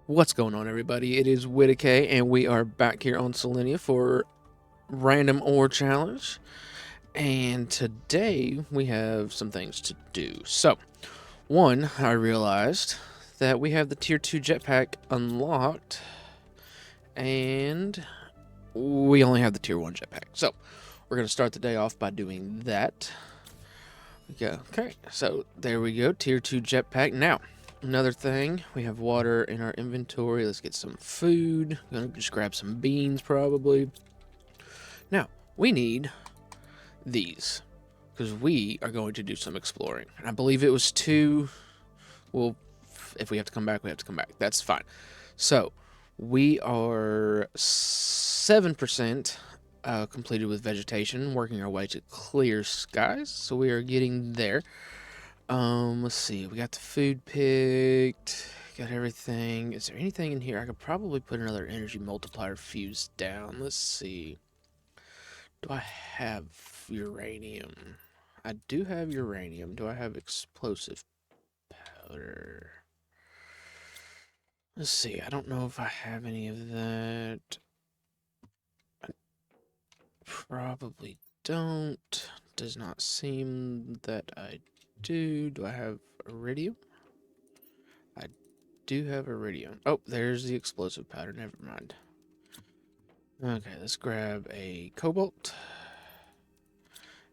What's going on, everybody? It is Whitakay, and we are back here on Selenea for Random Ore Challenge. And today we have some things to do. So, one, I realized that we have the Tier 2 jetpack unlocked, and we only have the Tier 1 jetpack. So, we're going to start the day off by doing that. Okay, so there we go, Tier 2 jetpack. Now, another thing, we have water in our inventory. Let's get some food. I'm gonna just grab some beans, probably. Now, we need these, because we are going to do some exploring. And I believe it was 2. Well, if we have to come back, we have to come back. That's fine. So, we are 7% completed with vegetation, working our way to clear skies. So we are getting there. Let's see. We got the food picked. Got everything. Is there anything in here? I could probably put another energy multiplier fuse down. Let's see. Do I have uranium? I do have uranium. Do I have explosive powder? Let's see. I don't know if I have any of that. I probably don't. Does not seem that I do. Do I have iridium? I do have iridium. Oh, there's the explosive powder. Never mind. Okay, let's grab a cobalt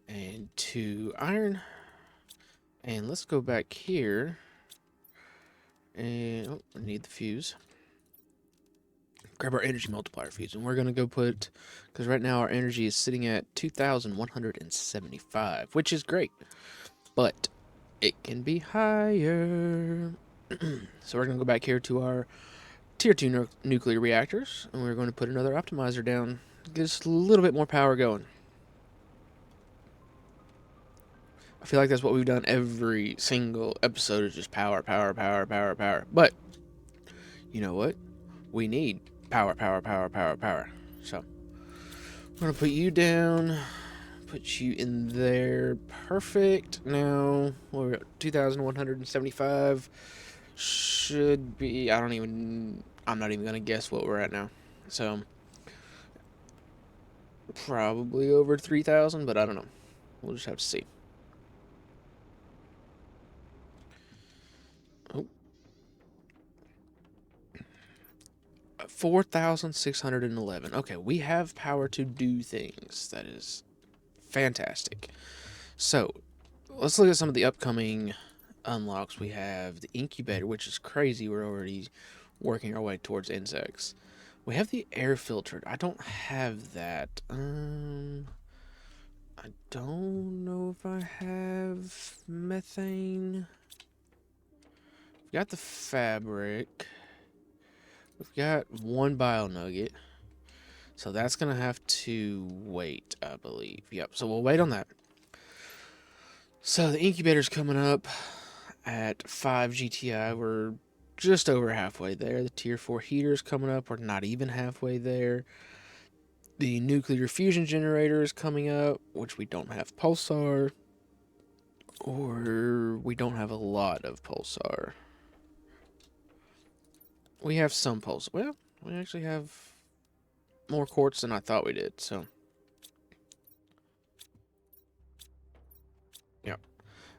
and 2 iron. And let's go back here. And oh, I need the fuse. Grab our energy multiplier fuse, and we're gonna go put, because right now our energy is sitting at 2,175, which is great, but it can be higher. So we're gonna go back here to our tier 2 nuclear reactors, and we're going to put another optimizer down, get us a little bit more power going. I feel like that's what we've done every single episode, is just power, power, power, power, power. But you know what? We need power, power, power, power, power. So I'm gonna put you down, put you in there. Perfect. Now we're at 2,175. Should be, I'm not even gonna guess what we're at now. So probably over 3,000, but I don't know. We'll just have to see. Oh, 4,611. Okay, we have power to do things. That is fantastic. So, let's look at some of the upcoming unlocks. We have the incubator, which is crazy. We're already working our way towards insects. We have the air filtered. I don't have that. I don't know if I have methane. We got the fabric. We've got 1 bio nugget. So that's going to have to wait, I believe. Yep, so we'll wait on that. So the incubator's coming up at 5 GTI. We're just over halfway there. The tier 4 heater's coming up. We're not even halfway there. The nuclear fusion generator is coming up, which we don't have pulsar. Or we don't have a lot of pulsar. We have some pulsar. Well, we actually have more quartz than I thought we did, so. Yeah.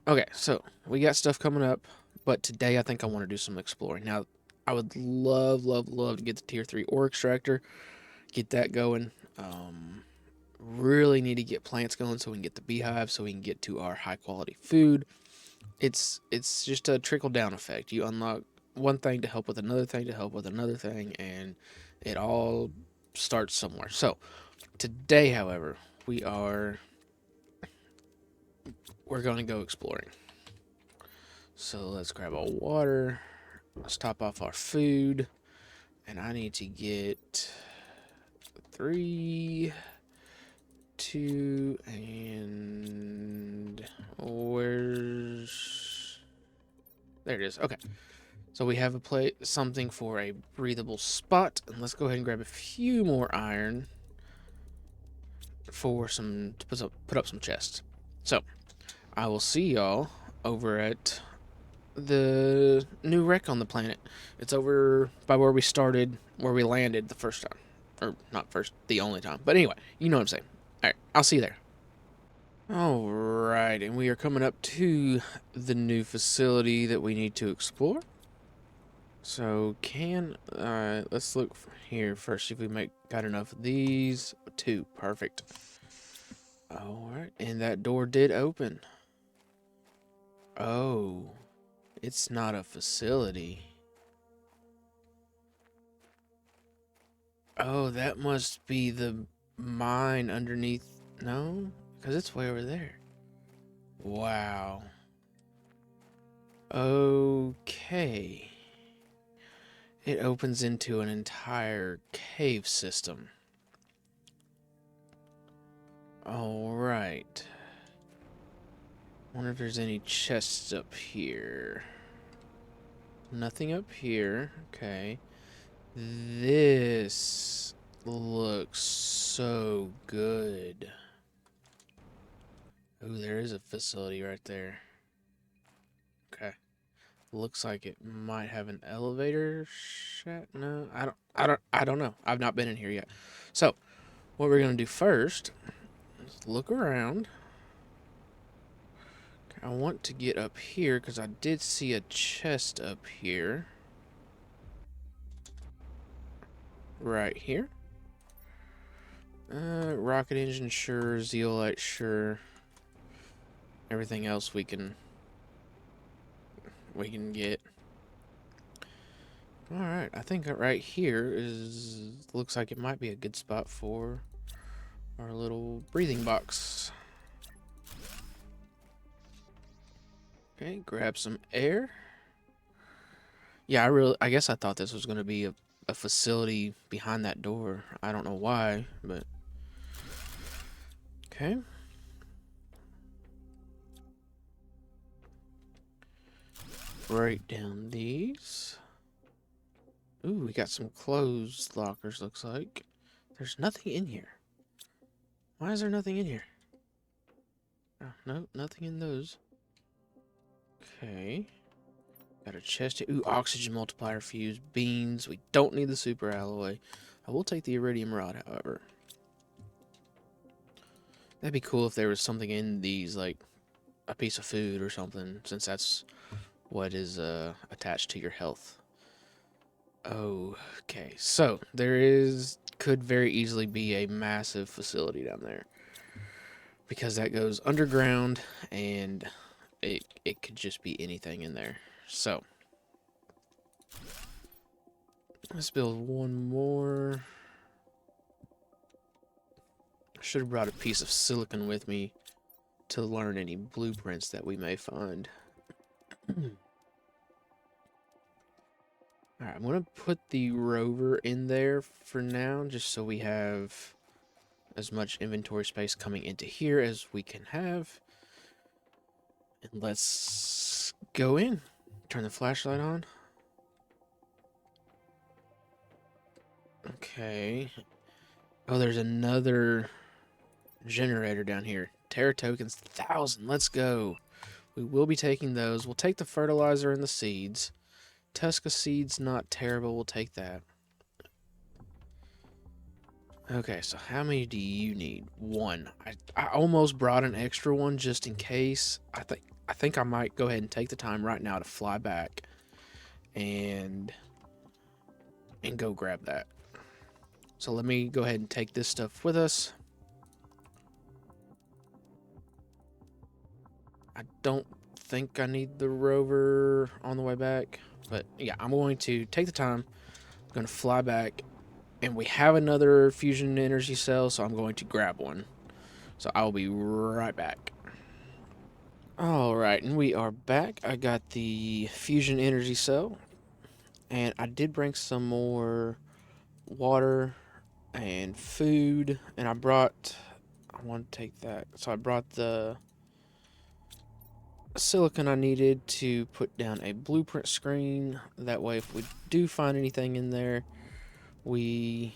Okay, so we got stuff coming up, but today I think I want to do some exploring. Now, I would love, love, love to get the tier 3 ore extractor, get that going. Really need to get plants going so we can get the beehive, so we can get to our high quality food. It's just a trickle down effect. You unlock one thing to help with another thing to help with another thing, and it all starts somewhere. So today, however, we're going to go exploring. So let's grab our water. Let's top off our food. And I need to get 3, 2, and where's... There it is. Okay. So we have something for a breathable spot. And let's go ahead and grab a few more iron for put up some chests. So I will see y'all over at the new wreck on the planet. It's over by where we started, where we landed the first time. Or not first, the only time. But anyway, you know what I'm saying. Alright, I'll see you there. Alright, and we are coming up to the new facility that we need to explore. So let's look here first, see if we got enough of these. 2, perfect. Alright, and that door did open. Oh, it's not a facility. Oh, that must be the mine underneath. No, because it's way over there. Wow. Okay. It opens into an entire cave system. Alright. Wonder if there's any chests up here. Nothing up here. Okay. This looks so good. Oh, there is a facility right there. Okay. Looks like it might have an elevator shaft. No, I don't know. I've not been in here yet. So, what we're gonna do first is look around. I want to get up here because I did see a chest up here. Right here. Rocket engine, sure. Zeolite, sure. Everything else we can get. Alright, I think right here looks like it might be a good spot for our little breathing box. Okay, grab some air. Yeah, I guess I thought this was going to be a facility behind that door. I don't know why, but okay. Break down these. Ooh, we got some clothes lockers, looks like. There's nothing in here. Why is there nothing in here? Oh, no, nothing in those. Okay. Got a chest here. Ooh, oxygen multiplier fuse, beans. We don't need the super alloy. I will take the iridium rod, however. That'd be cool if there was something in these, like a piece of food or something, since that's what is attached to your health. Okay, so could very easily be a massive facility down there, because that goes underground, and it could just be anything in there. So let's build one more. I should have brought a piece of silicon with me to learn any blueprints that we may find. Alright, I'm going to put the rover in there for now, just so we have as much inventory space coming into here as we can have. And let's go in. Turn the flashlight on. Okay. Oh, there's another generator down here. Terra tokens, 1,000. Let's go. We will be taking those. We'll take the fertilizer and the seeds. Tusca seeds, not terrible. We'll take that. Okay, so how many do you need? 1. I almost brought an extra one just in case. I think I might go ahead and take the time right now to fly back and go grab that. So let me go ahead and take this stuff with us. I don't think I need the rover on the way back, but yeah, I'm going to take the time. I'm going to fly back, and we have another fusion energy cell, so I'm going to grab one. So I'll be right back. Alright, and we are back. I got the fusion energy cell, and I did bring some more water and food, and I want to take that. So I brought the silicon I needed to put down a blueprint screen. That way, if we do find anything in there, we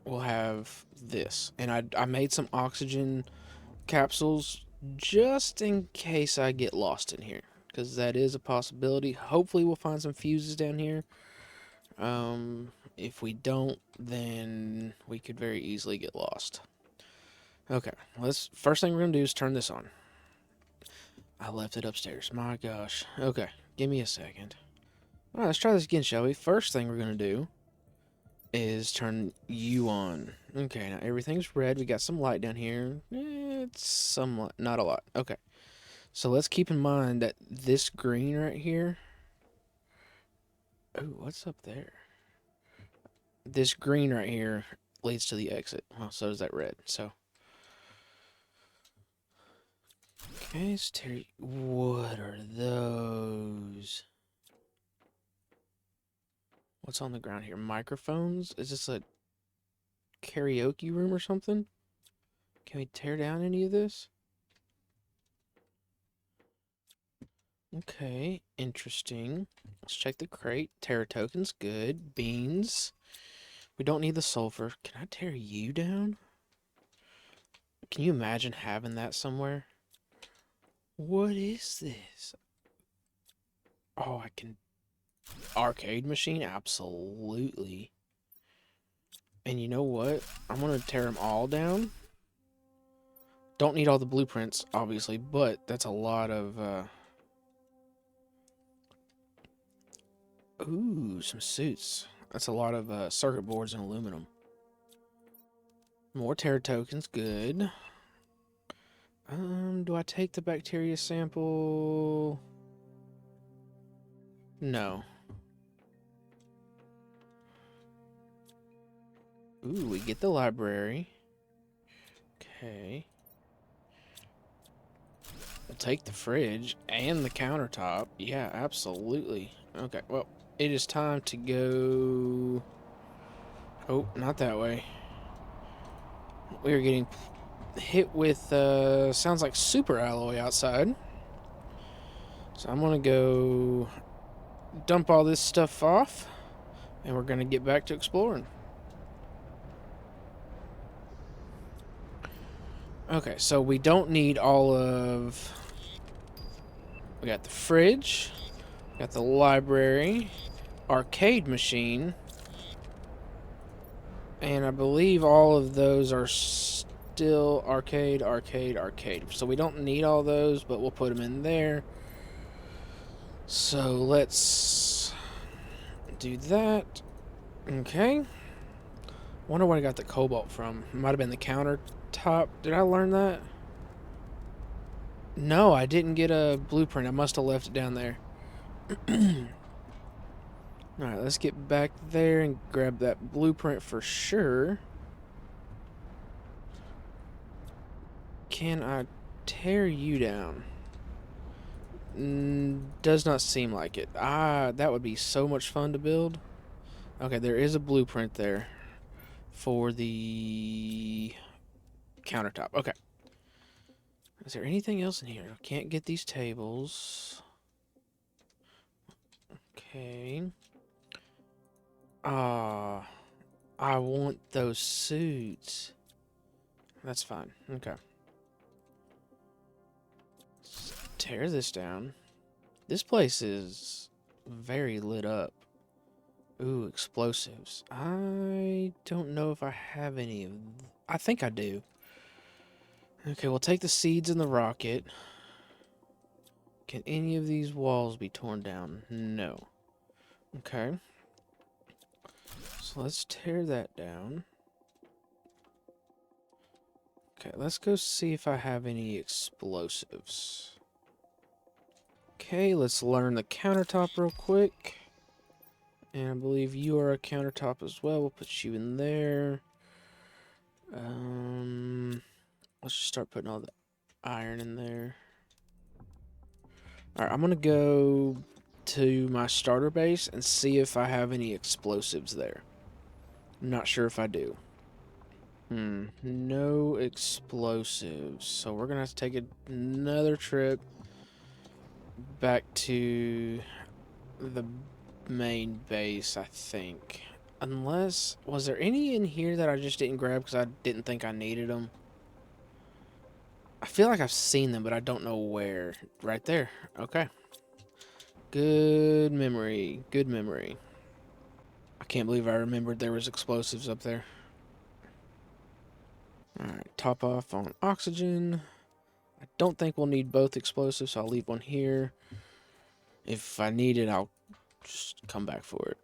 will have this. And I made some oxygen capsules just in case I get lost in here, because that is a possibility. Hopefully we'll find some fuses down here. If we don't, then we could very easily get lost. Okay, first thing we're gonna do is turn this on. I left it upstairs. My gosh. Okay, give me a second. All right, let's try this again, shall we? First thing we're gonna do is turn you on. Okay, now everything's red. We got some light down here. It's somewhat, not a lot. Okay, so let's keep in mind that this green right here. Oh, what's up there? This green right here leads to the exit. Well, so does that red. So, okay, Terry. What are those? What's on the ground here? Microphones? Is this a karaoke room or something? Can we tear down any of this? Okay, interesting. Let's check the crate. Terra tokens, good. Beans. We don't need the sulfur. Can I tear you down? Can you imagine having that somewhere? What is this? Oh, I can... Arcade machine? Absolutely. And you know what? I'm going to tear them all down. Don't need all the blueprints, obviously, but that's a lot of... Ooh, some suits. That's a lot of circuit boards and aluminum. More Terra tokens, good. Do I take the bacteria sample? No. Ooh, we get the library. Okay. We'll take the fridge and the countertop. Yeah, absolutely. Okay, well, it is time to go... Oh, not that way. We are getting hit with, sounds like super alloy outside. So I'm gonna go dump all this stuff off, and we're gonna get back to exploring. Okay, so we don't need all of... We got the fridge, got the library, arcade machine, and I believe all of those are still arcade, arcade, arcade. So we don't need all those, but we'll put them in there. So let's do that. Okay. Wonder where I got the cobalt from. Might have been the countertop. Did I learn that? No, I didn't get a blueprint. I must have left it down there. Alright, let's get back there and grab that blueprint for sure. Can I tear you down? Does not seem like it. That would be so much fun to build. Okay, there is a blueprint there for the countertop. Okay. Is there anything else in here? Can't get these tables. Okay. I want those suits. That's fine. Okay. Let's tear this down. This place is very lit up. Ooh, explosives. I don't know if I have any of... I think I do. Okay, we'll take the seeds and the rocket. Can any of these walls be torn down? No. Okay. So let's tear that down. Okay, let's go see if I have any explosives. Okay, let's learn the countertop real quick. And I believe you are a countertop as well. We'll put you in there. Let's just start putting all the iron in there. Alright, I'm going to go to my starter base and see if I have any explosives there. I'm not sure if I do. No explosives. So we're going to have to take another trip back to the main base, I think. Unless... Was there any in here that I just didn't grab because I didn't think I needed them? I feel like I've seen them, but I don't know where. Right there. Okay. Good memory. Good memory. I can't believe I remembered there was explosives up there. Alright, top off on oxygen. I don't think we'll need both explosives, so I'll leave one here. If I need it, I'll just come back for it.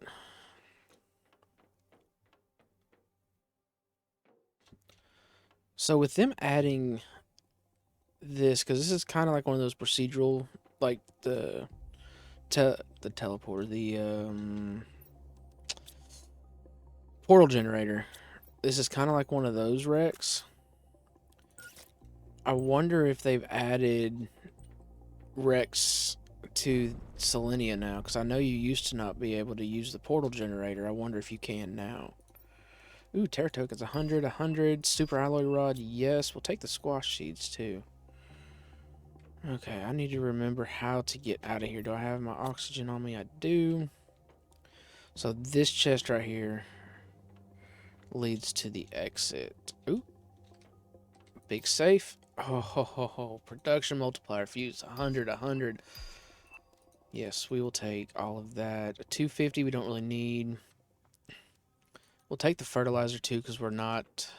So with them adding this, because this is kind of like one of those procedural, like the teleporter, the portal generator. This is kind of like one of those wrecks. I wonder if they've added wrecks to Selenea now, because I know you used to not be able to use the portal generator. I wonder if you can now. Ooh, Terra tokens, 100, 100. Super alloy rod, yes. We'll take the squash seeds too. Okay, I need to remember how to get out of here. Do I have my oxygen on me? I do. So this chest right here leads to the exit. Ooh, big safe. Oh, ho, ho, ho. Production multiplier fuse, 100, 100. Yes, we will take all of that. A 250 we don't really need. We'll take the fertilizer too because we're not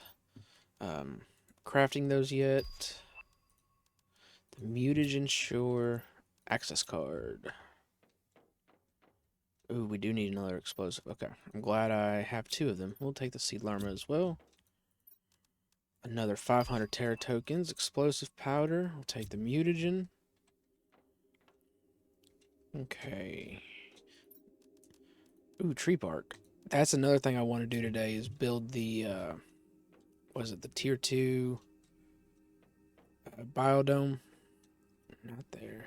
crafting those yet. The mutagen, sure. Access card. Ooh, we do need another explosive. Okay, I'm glad I have two of them. We'll take the seed llama as well. Another 500 Terra tokens. Explosive powder. We'll take the mutagen. Okay. Ooh, tree bark. That's another thing I want to do today is build the, what is it, the tier 2 biodome. Not there.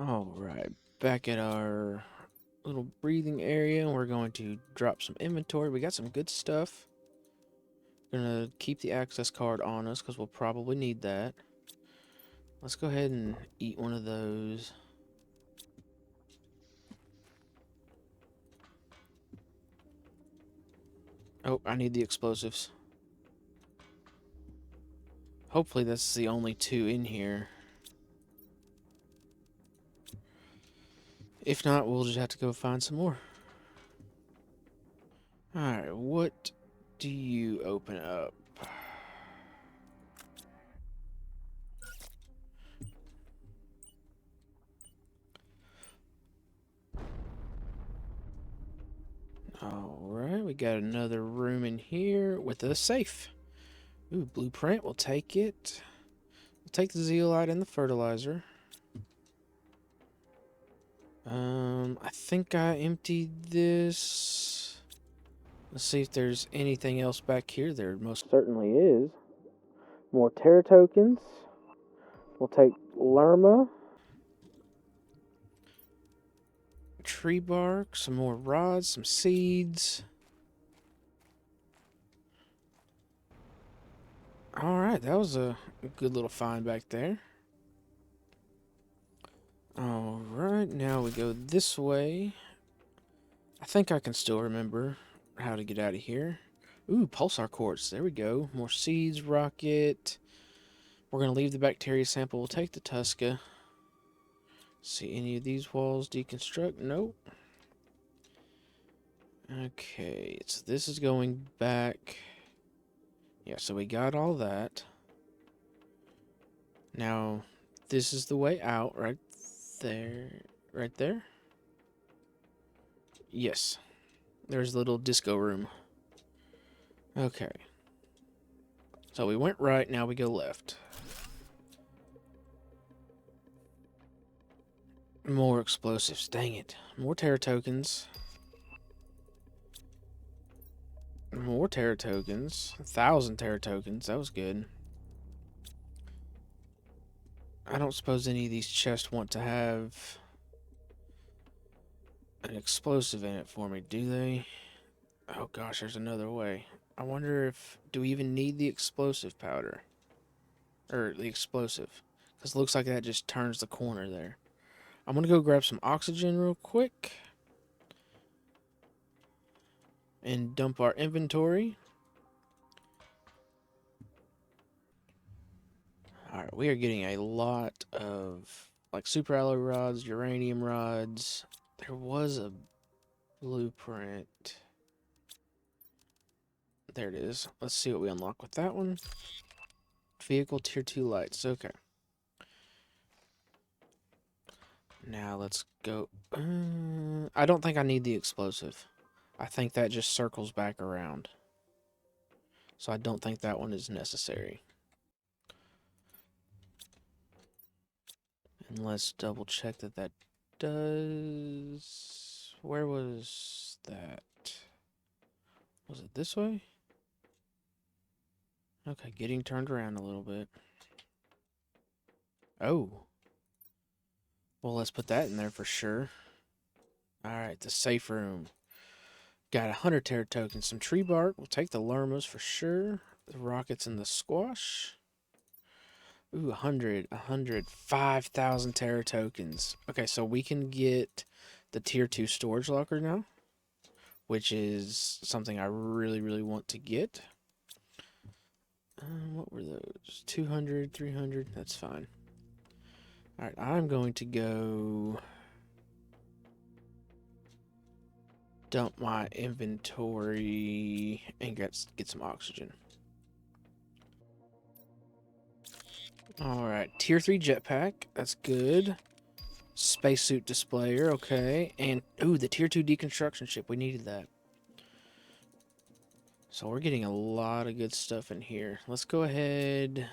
Alright, back at our little breathing area. We're going to drop some inventory. We got some good stuff. Gonna keep the access card on us because we'll probably need that. Let's go ahead and eat one of those. Oh, I need the explosives. Hopefully that's the only two in here. If not, we'll just have to go find some more. Alright, what do you open up? Alright, we got another room in here with a safe. Ooh, blueprint, we'll take it. We'll take the zeolite and the fertilizer. I think I emptied this. Let's see if there's anything else back here. There most certainly is. More Terra tokens. We'll take Lerma. Tree bark, some more rods, some seeds. Alright, that was a good little find back there. Alright, now we go this way. I think I can still remember how to get out of here. Ooh, pulsar quartz. There we go. More seeds, rocket. We're going to leave the bacteria sample. We'll take the Tusca. See any of these walls deconstruct? Nope. Okay, so this is going back. Yeah, so we got all that. Now, this is the way out right there. Right there? Yes. There's a little disco room. Okay. So we went right, now we go left. More explosives, dang it. More Terra tokens. More Terra tokens. 1,000 Terra tokens, that was good. I don't suppose any of these chests want to have an explosive in it for me, do they? Oh gosh, there's another way. I wonder if... do we even need the explosive powder? Or the explosive. Because it looks like that just turns the corner there. I'm going to go grab some oxygen real quick. And dump our inventory. Alright, we are getting a lot of like super alloy rods, uranium rods. There was a blueprint. There it is. Let's see what we unlock with that one. Vehicle tier 2 lights. Okay. Now let's go. I don't think I need the explosive. I think that just circles back around. So I don't think that one is necessary. And let's double check that that does... Where was that? Was it this way? Okay, getting turned around a little bit. Oh. Well, let's put that in there for sure. Alright, the safe room. Got 100 terror tokens, some tree bark. We'll take the lermas for sure. The rockets and the squash. Ooh, 100, 5,000 terror tokens. Okay, so we can get the tier 2 storage locker now, which is something I really, really want to get. What were those? 200, 300, that's fine. Alright, I'm going to go dump my inventory and get some oxygen. Alright, tier 3 jetpack, that's good. Spacesuit displayer, okay. And, ooh, the tier 2 deconstruction ship, we needed that. So we're getting a lot of good stuff in here. Let's go ahead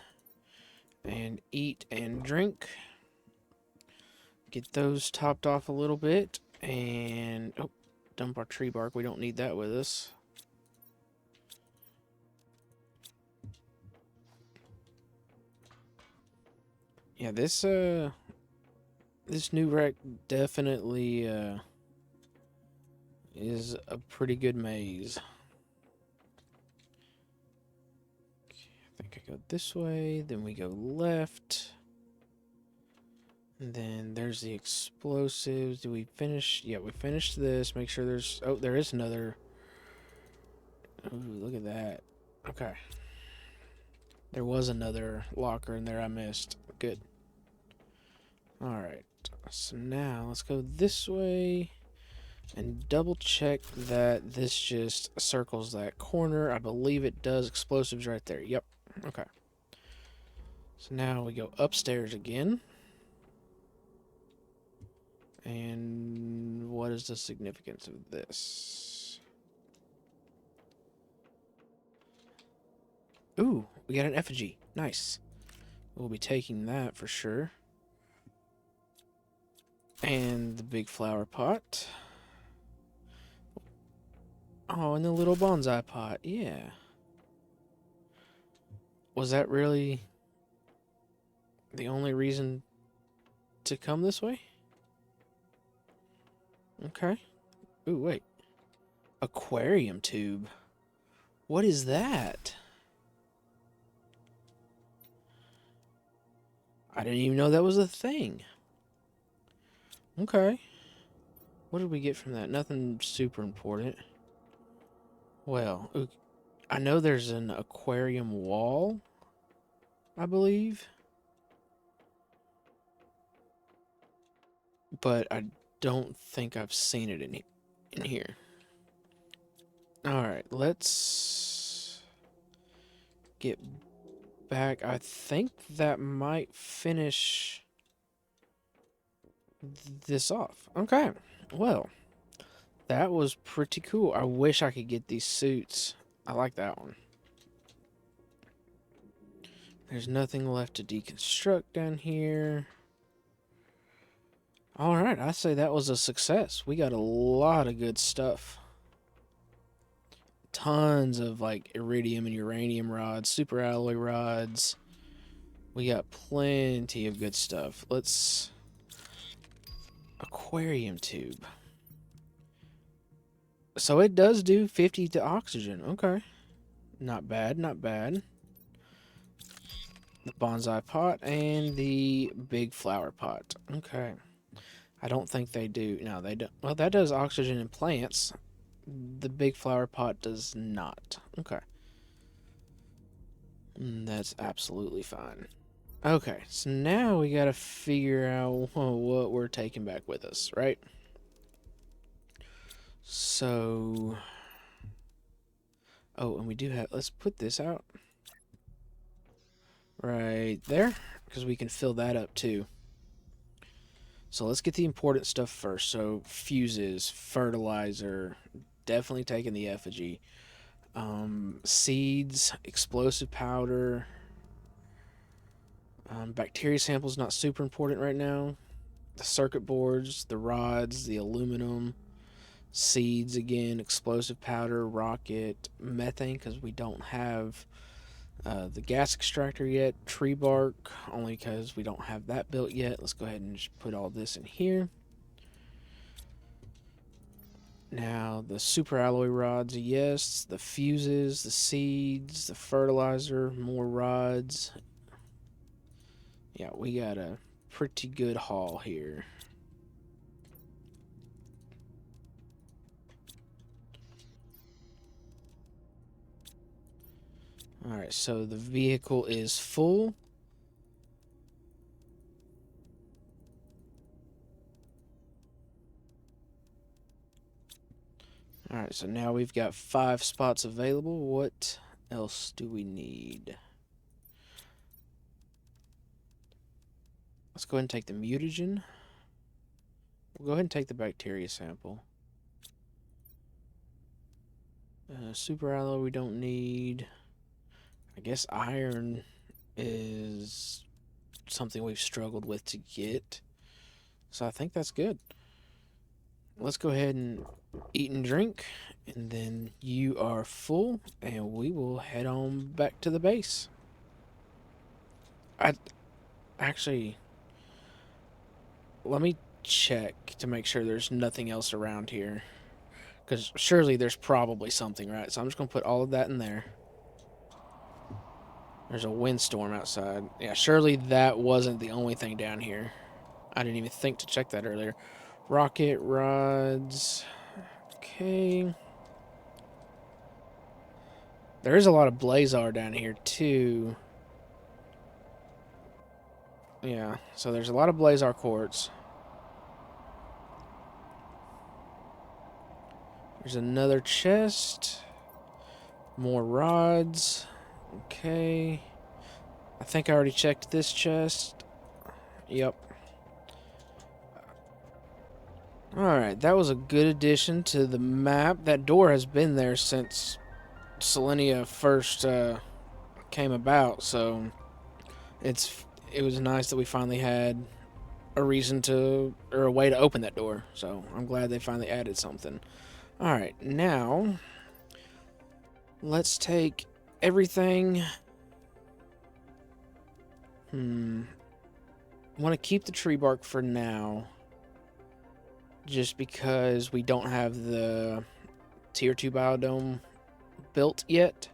and eat and drink. Get those topped off a little bit. And, oh, dump our tree bark. We don't need that with us. Yeah, this new wreck definitely is a pretty good maze. I think I go this way, then we go left. And then there's the explosives. Do we finish? Yeah, we finished this. Make sure there's... Oh, there is another... Ooh, look at that. Okay. There was another locker in there I missed. Good. Alright. So now, let's go this way. And double check that this just circles that corner. I believe it does. Explosives right there. Yep. Okay. So now we go upstairs again. And what is the significance of this? Ooh, we got an effigy. Nice. We'll be taking that for sure. And the big flower pot. Oh, and the little bonsai pot. Yeah. Was that really the only reason to come this way? Okay. Ooh, wait. Aquarium tube. What is that? I didn't even know that was a thing. Okay. What did we get from that? Nothing super important. Well, I know there's an aquarium wall, I believe. But I don't think I've seen it in here. Alright, let's get back. I think that might finish this off. Okay, well, that was pretty cool. I wish I could get these suits. I like that one. There's nothing left to deconstruct down here. Alright, I say that was a success. We got a lot of good stuff. Tons of like iridium and uranium rods, super alloy rods. We got plenty of good stuff. Let's... Aquarium tube. So it does do 50 to oxygen. Okay. Not bad, not bad. The bonsai pot and the big flower pot. Okay. I don't think they do. No, they don't. Well, that does oxygen in plants. The big flower pot does not. Okay. That's absolutely fine. Okay, so now we gotta figure out what we're taking back with us, right? So, oh, and we do have, let's put this out right there, because we can fill that up too. So let's get the important stuff first. So fuses, fertilizer, definitely taking the effigy. Seeds, explosive powder. Bacteria samples not super important right now. The circuit boards, the rods, the aluminum, seeds again, explosive powder, rocket, methane because we don't have the gas extractor yet, tree bark only because we don't have that built yet. Let's go ahead and just put all this in here. Now the super alloy rods, yes, the fuses, the seeds, the fertilizer, more rods. Yeah, we got a pretty good haul here. Alright, so the vehicle is full. Alright, so now we've got 5 spots available. What else do we need? Let's go ahead and take the mutagen. We'll go ahead and take the bacteria sample. Super alloy we don't need. I guess iron is something we've struggled with to get. So I think that's good. Let's go ahead and eat and drink, and then you are full, and we will head on back to the base. I actually, let me check to make sure there's nothing else around here, because surely there's probably something, right? So I'm just gonna put all of that in there. There's a windstorm outside. Yeah, surely that wasn't the only thing down here. I didn't even think to check that earlier. Rocket rods. Okay. There is a lot of Blazar down here, too. Yeah, so there's a lot of Blazar quartz. There's another chest. More rods. Okay. I think I already checked this chest. Yep. Alright, that was a good addition to the map. That door has been there since Selenea first came about, so it was nice that we finally had a reason to, or a way to open that door. So I'm glad they finally added something. Alright, now let's take everything. I want to keep the tree bark for now, just because we don't have the tier 2 biodome built yet.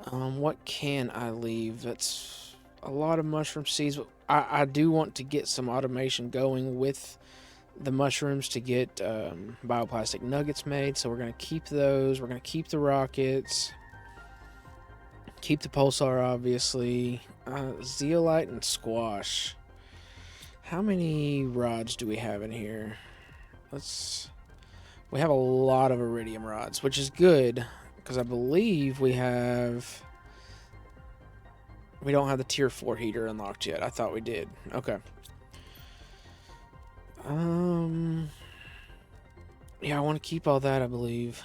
What can I leave? That's a lot of mushroom seeds. I do want to get some automation going with the mushrooms to get bioplastic nuggets made, so we're going to keep those. We're going to keep the rockets. Keep the pulsar, obviously. Zeolite and squash. How many rods do we have in here? We have a lot of iridium rods, which is good, because I believe we don't have the tier 4 heater unlocked yet. I thought we did. Okay. Yeah, I want to keep all that, I believe.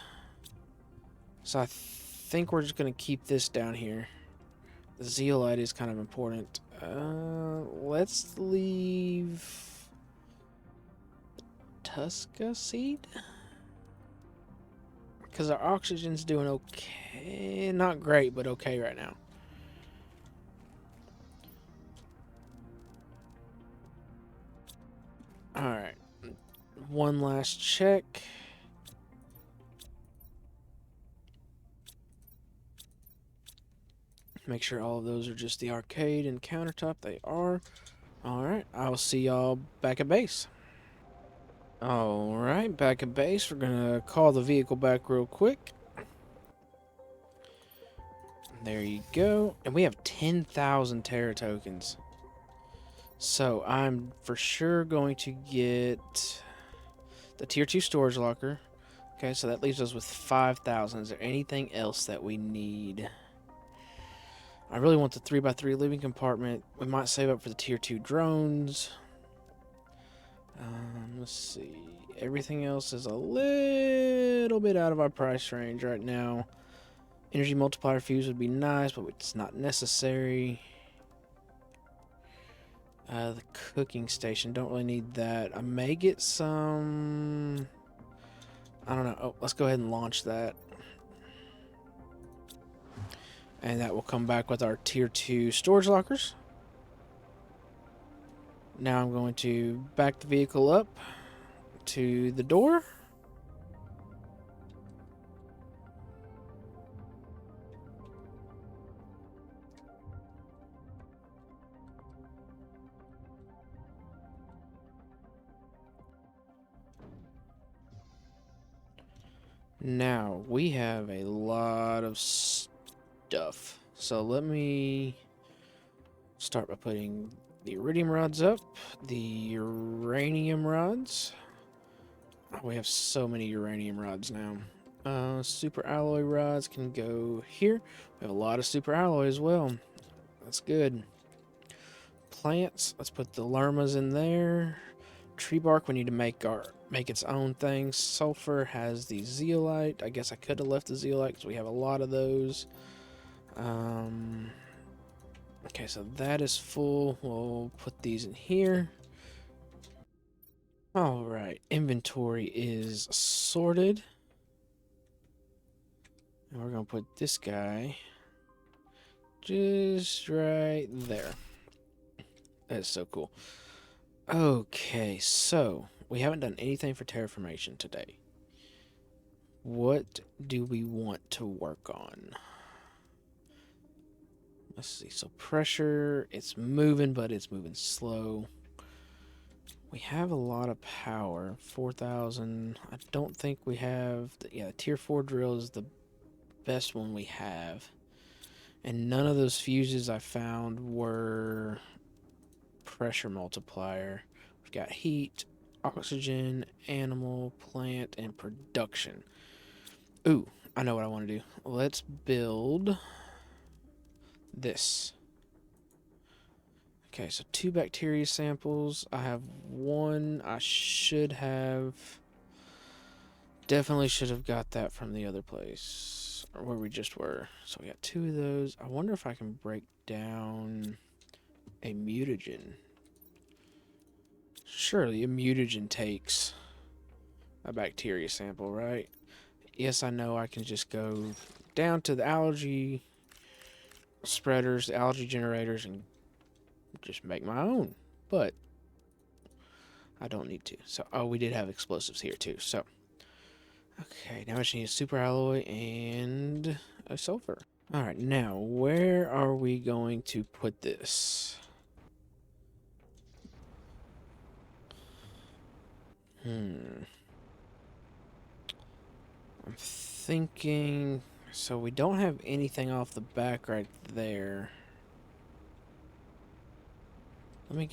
So I think we're just going to keep this down here. The zeolite is kind of important. Let's leave Tusca seed, because our oxygen's doing okay. Not great, but okay right now. Alright. One last check. Make sure all of those are just the arcade and countertop. They are. Alright, I'll see y'all back at base. Alright, back at base. We're gonna call the vehicle back real quick. There you go. And we have 10,000 Terra tokens. So I'm for sure going to get the tier 2 storage locker. Okay, so that leaves us with 5,000. Is there anything else that we need? I really want the 3x3 living compartment. We might save up for the tier 2 drones. Let's see. Everything else is a little bit out of our price range right now. Energy multiplier fuse would be nice, but it's not necessary. The cooking station, don't really need that. I may get some... I don't know. Oh, let's go ahead and launch that. And that will come back with our tier 2 storage lockers. Now I'm going to back the vehicle up to the door. Now, we have a lot of stuff. So let me start by putting the iridium rods up, the uranium rods. Oh, we have so many uranium rods now. Super alloy rods can go here. We have a lot of super alloy as well. That's good. Plants, let's put the lermas in there. Tree bark, we need to make its own thing. Sulfur has the zeolite. I guess I could have left the zeolite because we have a lot of those. Okay, so that is full. We'll put these in here. Alright, inventory is sorted. And we're going to put this guy just right there. That is so cool. Okay, so we haven't done anything for terraformation today. What do we want to work on? Let's see. So pressure, it's moving, but it's moving slow. We have a lot of power. 4,000. I don't think we have... Yeah, the tier 4 drill is the best one we have. And none of those fuses I found were pressure multiplier. We've got heat, oxygen, animal, plant, and production. Ooh, I know what I want to do. Let's build this. Okay, so 2 bacteria samples. I have 1. I should have... Definitely should have got that from the other place. Or where we just were. So we got 2 of those. I wonder if I can break down a mutagen. Surely a mutagen takes a bacteria sample, right? Yes, I know I can just go down to the algae spreaders, the algae generators, and just make my own. But I don't need to. So, oh, we did have explosives here too. So, okay, now I just need a super alloy and a sulfur. All right, now where are we going to put this? I'm thinking... So we don't have anything off the back right there. Let me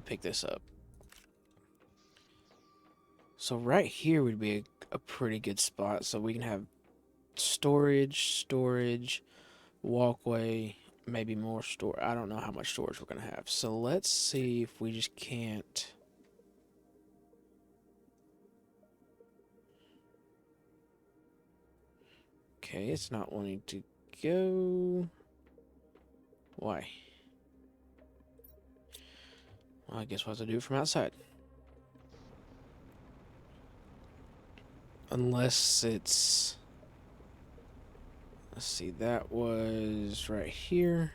pick this up. So right here would be a pretty good spot. So we can have storage, walkway, maybe more store. I don't know how much storage we're going to have. So let's see if we just can't... Okay, it's not wanting to go. Why? Well, I guess we'll have to do it from outside. Unless it's... Let's see, that was right here.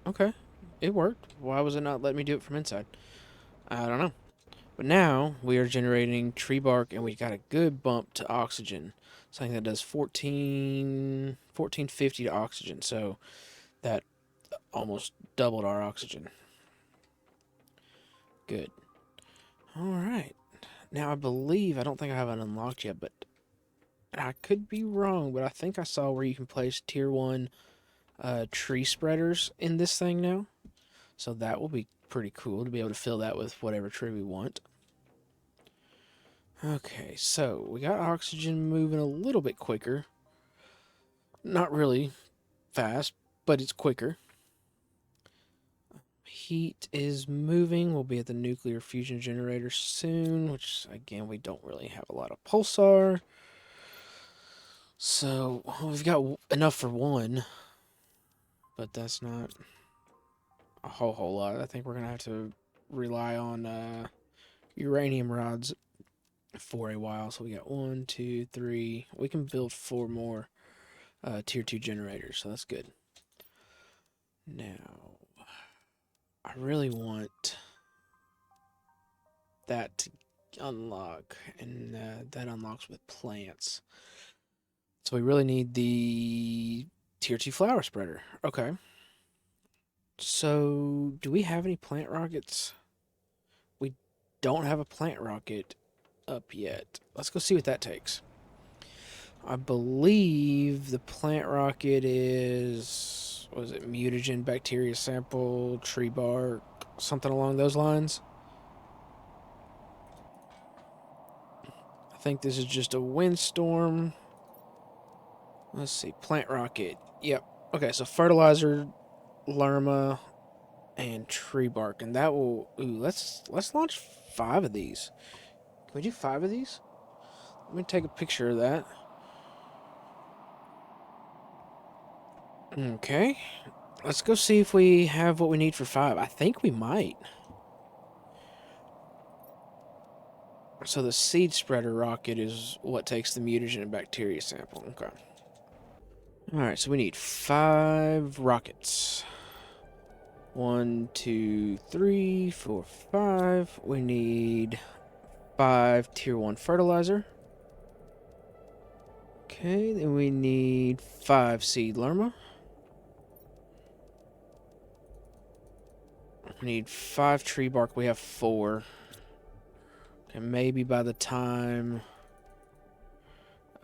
Okay, it worked. Why was it not letting me do it from inside? I don't know. But now we are generating tree bark, and we got a good bump to oxygen. Something that does 1450 to oxygen. So that almost doubled our oxygen. Good. Alright. Now, I believe, I don't think I have it unlocked yet, but I could be wrong, but I think I saw where you can place tier 1 tree spreaders in this thing now. So that will be pretty cool to be able to fill that with whatever tree we want. Okay, so we got oxygen moving a little bit quicker. Not really fast, but it's quicker. Heat is moving. We'll be at the nuclear fusion generator soon, which, again, we don't really have a lot of pulsar. So, we've got enough for one, but that's not a whole lot. I think we're going to have to rely on uranium rods for a while. So we got 1, 2, 3. We can build 4 more tier 2 generators, so that's good. Now, I really want that to unlock, and that unlocks with plants. So we really need the tier 2 flower spreader. Okay. So, do we have any plant rockets? We don't have a plant rocket up yet. Let's go see what that takes. I believe the plant rocket is, what is it, mutagen, bacteria sample, tree bark, something along those lines. I think this is just a windstorm. Let's see, plant rocket. Yep. Okay, so fertilizer, lerma, and tree bark, and that will. Ooh, let's launch 5 of these. Can we do 5 of these? Let me take a picture of that. Okay, let's go see if we have what we need for 5. I think we might. So the seed spreader rocket is what takes the mutagen and bacteria sample. Okay. Alright, so we need 5 rockets. 1, 2, 3, 4, 5. We need 5 tier 1 fertilizer. Okay, then we need 5 seed lerma. We need 5 tree bark. We have 4. And maybe by the time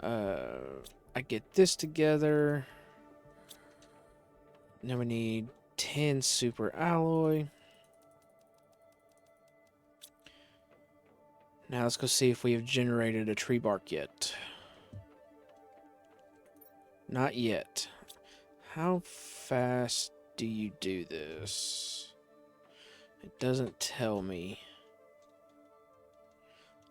I get this together, now we need 10 super alloy. Now let's go see if we have generated a tree bark yet. Not yet. How fast do you do this? It doesn't tell me.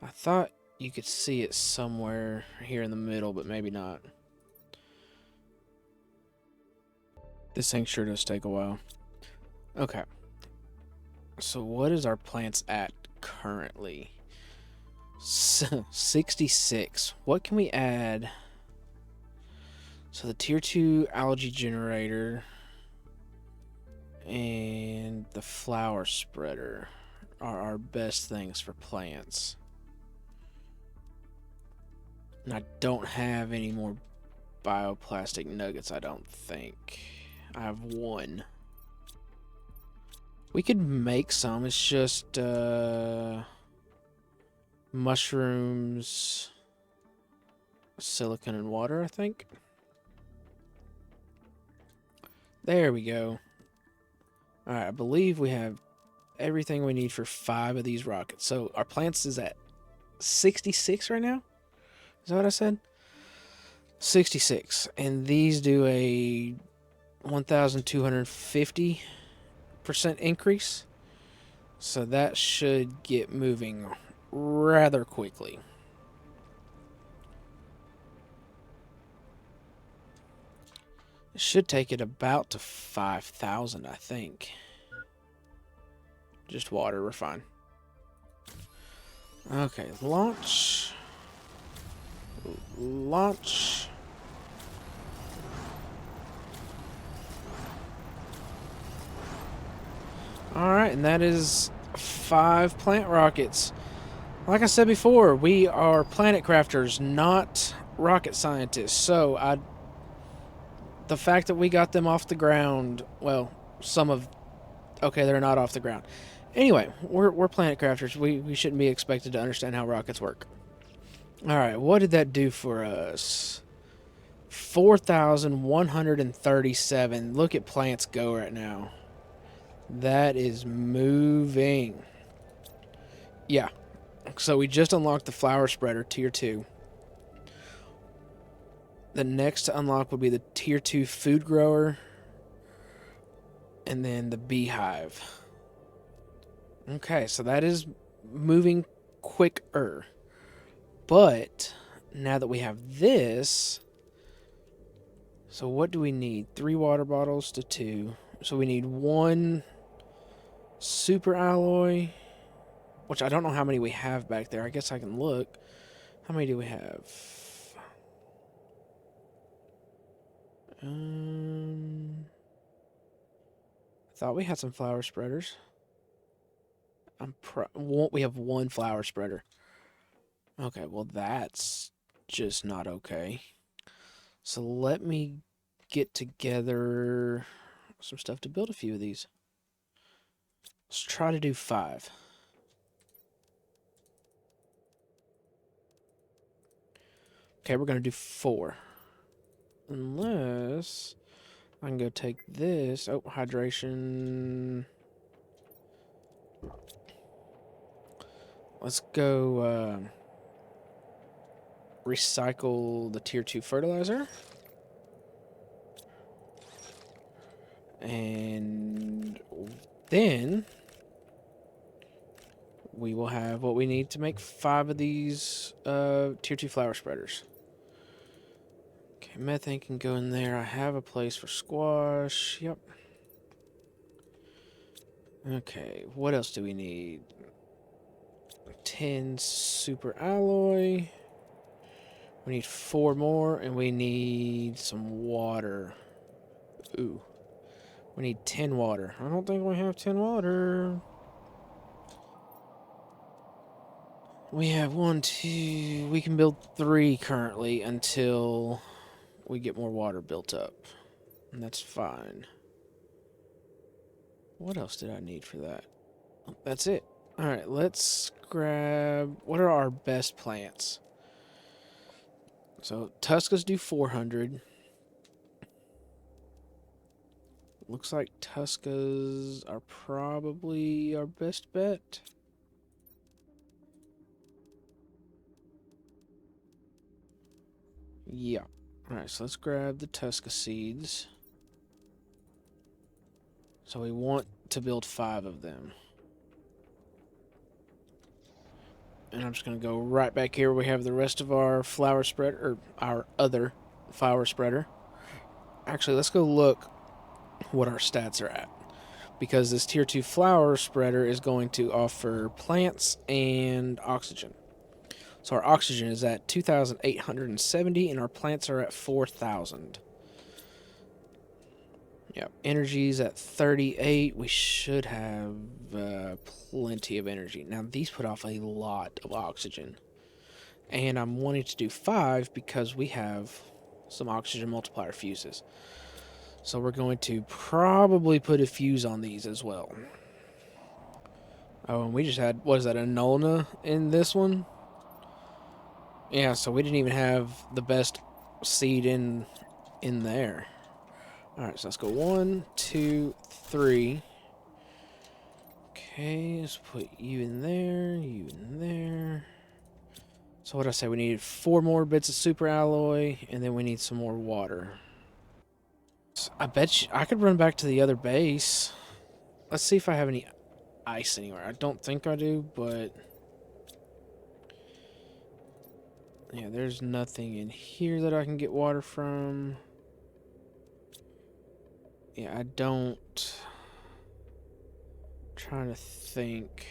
I thought you could see it somewhere here in the middle, but maybe not. This thing sure does take a while. Okay. So what is our plants at currently? 66. What can we add? So the tier 2 algae generator and the flower spreader are our best things for plants. And I don't have any more bioplastic nuggets, I don't think. I have 1. We could make some. It's just mushrooms, silicon, and water, I think. There we go. Alright, I believe we have everything we need for 5 of these rockets. So our plants is at 66 right now? Is that what I said? 66. And these do a 1,250% increase. So that should get moving rather quickly. It should take it about to 5,000, I think. Just water, we're fine. Okay, launch. Launch. Alright, and that is 5 plant rockets. Like I said before, we are planet crafters, not rocket scientists. So, the fact that we got them off the ground, well, some of... Okay, they're not off the ground. Anyway, we're planet crafters. We shouldn't be expected to understand how rockets work. All right, what did that do for us? 4,137. Look at plants go right now. That is moving. Yeah. So we just unlocked the flower spreader, tier 2. The next to unlock would be the tier 2 food grower. And then the beehive. Okay, so that is moving quicker. But now that we have this, so what do we need? 3 water bottles to 2. So we need 1 super alloy, which I don't know how many we have back there. I guess I can look. How many do we have? I thought we had some flower spreaders. We have 1 flower spreader. Okay, well that's just not okay. So let me get together some stuff to build a few of these. Let's try to do 5. Okay, we're going to do 4. Unless I can go take this. Oh, hydration. Let's go recycle the tier 2 fertilizer. And then we will have what we need to make 5 of these tier 2 flower spreaders. Okay, methane can go in there. I have a place for squash. Yep. Okay, what else do we need? 10 super alloy. We need 4 more, and we need some water. Ooh. We need 10 water. I don't think we have 10 water. We have 1, 2... We can build 3 currently until we get more water built up. And that's fine. What else did I need for that? Oh, that's it. Alright, let's grab... What are our best plants? So, Tuscas do 400. Looks like Tuscas are probably our best bet. Yeah. Alright, so let's grab the Tusca seeds. So we want to build 5 of them. And I'm just going to go right back here. We have the rest of our flower spreader, or our other flower spreader. Actually, let's go look what our stats are at. Because this tier 2 flower spreader is going to offer plants and oxygen. So our oxygen is at 2,870 and our plants are at 4,000. Yep, energy's at 38. We should have plenty of energy. Now, these put off a lot of oxygen. And I'm wanting to do 5 because we have some oxygen multiplier fuses. So we're going to probably put a fuse on these as well. Oh, and we just had, what is that, a Nolna in this one? Yeah, so we didn't even have the best seed in there. Alright, so let's go 1, 2, 3. Okay, let's put you in there, you in there. So what did I say? We needed 4 more bits of super alloy, and then we need some more water. So I bet you I could run back to the other base. Let's see if I have any ice anywhere. I don't think I do, but... Yeah, there's nothing in here that I can get water from. Yeah, I don't... Trying to think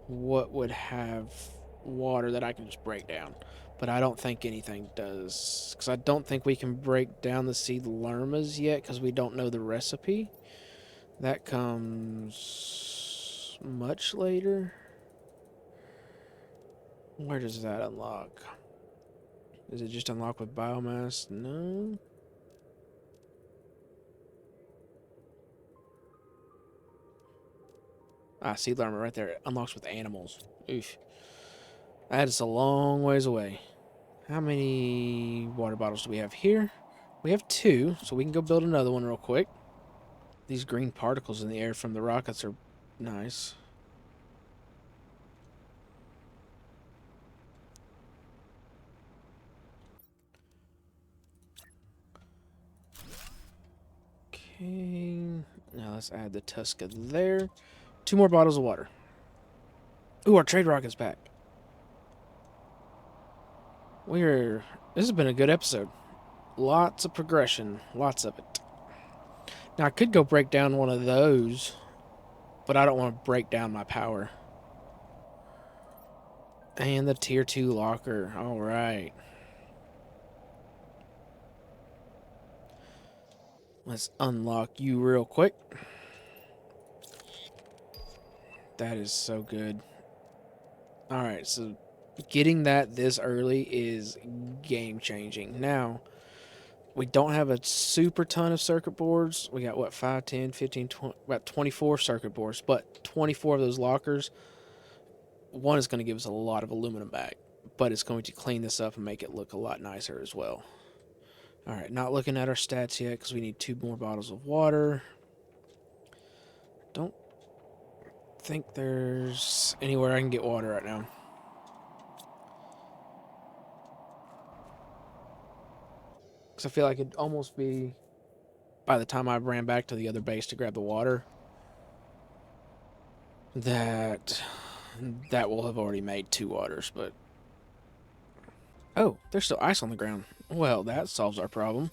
what would have water that I can just break down. But I don't think anything does. Because I don't think we can break down the seed lermas yet because we don't know the recipe. That comes much later. Where does that unlock? Does it just unlock with biomass? No. Ah, seed armor right there. It unlocks with animals. Oof. That is a long ways away. How many water bottles do we have here? We have 2, so we can go build another one real quick. These green particles in the air from the rockets are nice. Okay. Now let's add the Tuska there. 2 more bottles of water. Ooh, our trade rocket's back. This has been a good episode. Lots of progression. Lots of it. Now, I could go break down one of those, but I don't want to break down my power. And the tier 2 locker. Alright. Let's unlock you real quick. That is so good. Alright, so getting that this early is game changing. Now, we don't have a super ton of circuit boards. We got, what, 5, 10, 15, 20, about 24 circuit boards. But 24 of those lockers, one is going to give us a lot of aluminum back. But it's going to clean this up and make it look a lot nicer as well. Alright, not looking at our stats yet because we need 2 more bottles of water. Don't think there's anywhere I can get water right now. Because I feel like it'd almost be, by the time I ran back to the other base to grab the water, that will have already made 2 waters, but... Oh, there's still ice on the ground. Well, that solves our problem.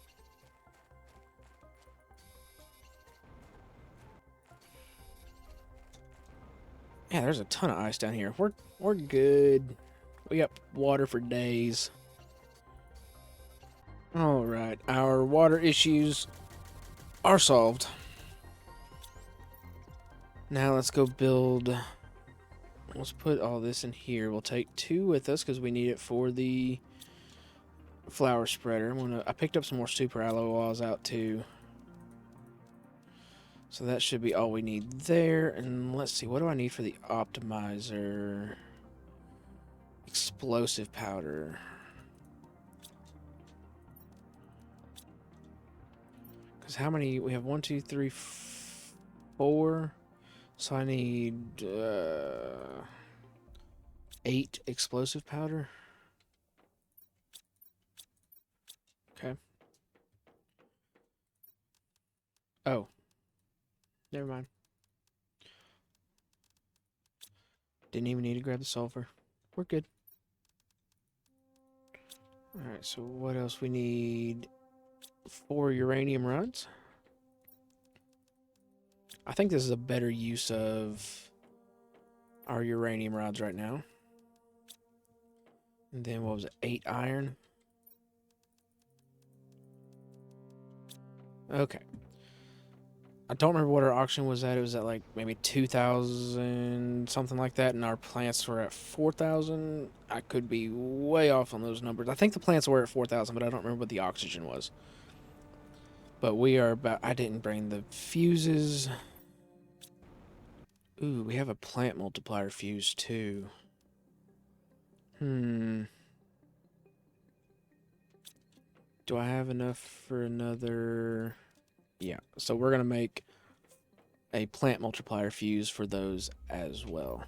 Yeah, there's a ton of ice down here. We're good. We got water for days. Alright, our water issues are solved. Now let's go build... Let's put all this in here. We'll take 2 with us because we need it for the flower spreader. I picked up some more super aloe while I was out too. So that should be all we need there. And let's see, what do I need for the optimizer? Explosive powder. Because how many? We have 1, 2, 3, 4. So I need 8 explosive powder. Okay. Oh. Never mind. Didn't even need to grab the sulfur. We're good. Alright, so what else? We need 4 uranium rods. I think this is a better use of our uranium rods right now. And then what was it? 8 iron. Okay. I don't remember what our auction was at. It was at like maybe 2,000, something like that, and our plants were at 4,000. I could be way off on those numbers. I think the plants were at 4,000, but I don't remember what the oxygen was. But we are about... I didn't bring the fuses. Ooh, we have a plant multiplier fuse too. Do I have enough for another... Yeah, so we're going to make a plant multiplier fuse for those as well.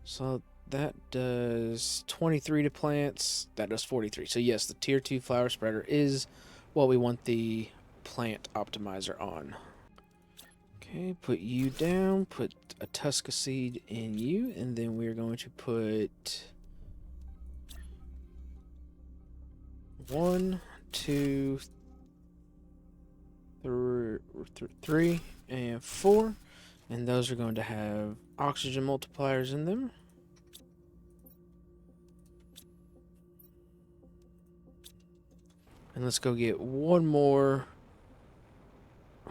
So that does 23 to plants. That does 43. So yes, the tier 2 flower spreader is what we want the plant optimizer on. Okay, put you down. Put a Tuska seed in you. And then we're going to put 1, 2, 3, and 4, and those are going to have oxygen multipliers in them. And let's go get 1 more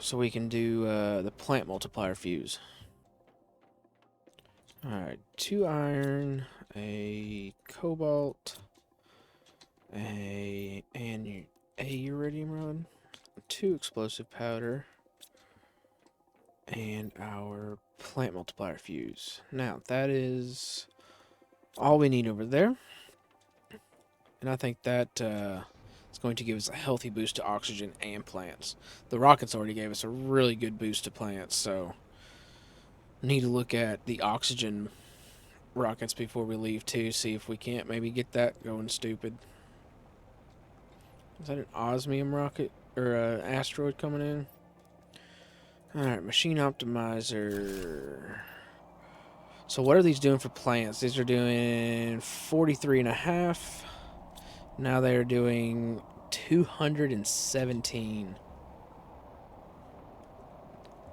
so we can do the plant multiplier fuse. Alright, 2 iron, a cobalt, a iridium rod, 2 explosive powder, and our plant multiplier fuse. Now, that is all we need over there. And I think that is going to give us a healthy boost to oxygen and plants. The rockets already gave us a really good boost to plants, so need to look at the oxygen rockets before we leave too, see if we can't maybe get that going stupid. Is that an osmium rocket or an asteroid coming in? Alright, machine optimizer. So what are these doing for plants? These are doing 43.5. Now they are doing 217.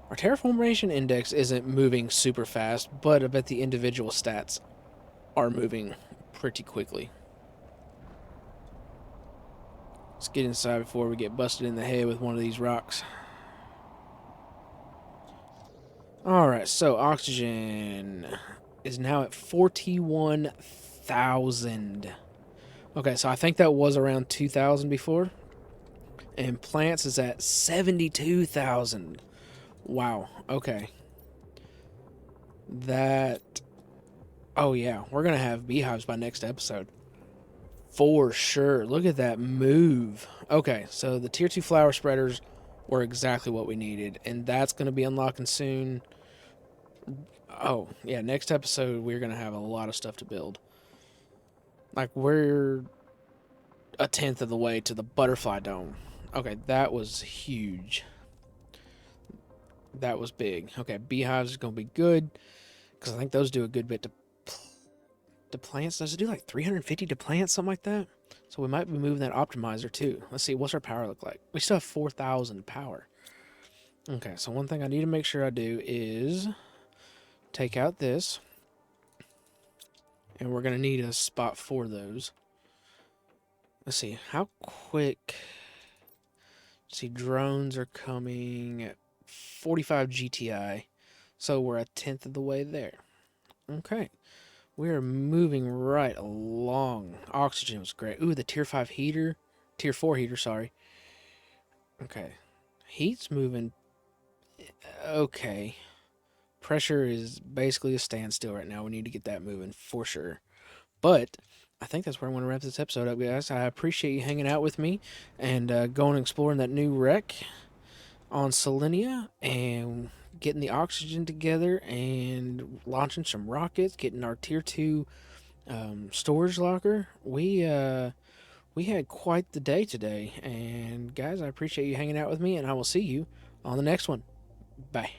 Our terraformation index isn't moving super fast, but I bet the individual stats are moving pretty quickly. Let's get inside before we get busted in the head with one of these rocks. Alright, so oxygen is now at 41,000. Okay, so I think that was around 2,000 before. And plants is at 72,000. Wow, okay. That... Oh yeah, we're going to have beehives by next episode. For sure. Look at that move. Okay, so the tier 2 flower spreaders were exactly what we needed. And that's going to be unlocking soon. Oh, yeah, next episode we're going to have a lot of stuff to build. Like, we're a tenth of the way to the butterfly dome. Okay, that was huge. That was big. Okay, beehives is going to be good. Because I think those do a good bit to plants. Does it do like 350 to plants, something like that? So we might be moving that optimizer too. Let's see, what's our power look like? We still have 4,000 power. Okay, so one thing I need to make sure I do is take out this. And we're going to need a spot for those. Let's see, how quick... Let's see, drones are coming at 45 GTI. So we're a tenth of the way there. Okay. We are moving right along. Oxygen was great. Ooh, the tier 5 heater. Tier 4 heater, sorry. Okay. Heat's moving. Okay. Pressure is basically a standstill right now. We need to get that moving for sure. But I think that's where I want to wrap this episode up, guys. I appreciate you hanging out with me and going and exploring that new wreck on Selenea and getting the oxygen together and launching some rockets, getting our tier 2 storage locker. We had quite the day today, and guys, I appreciate you hanging out with me, and I will see you on the next one. Bye.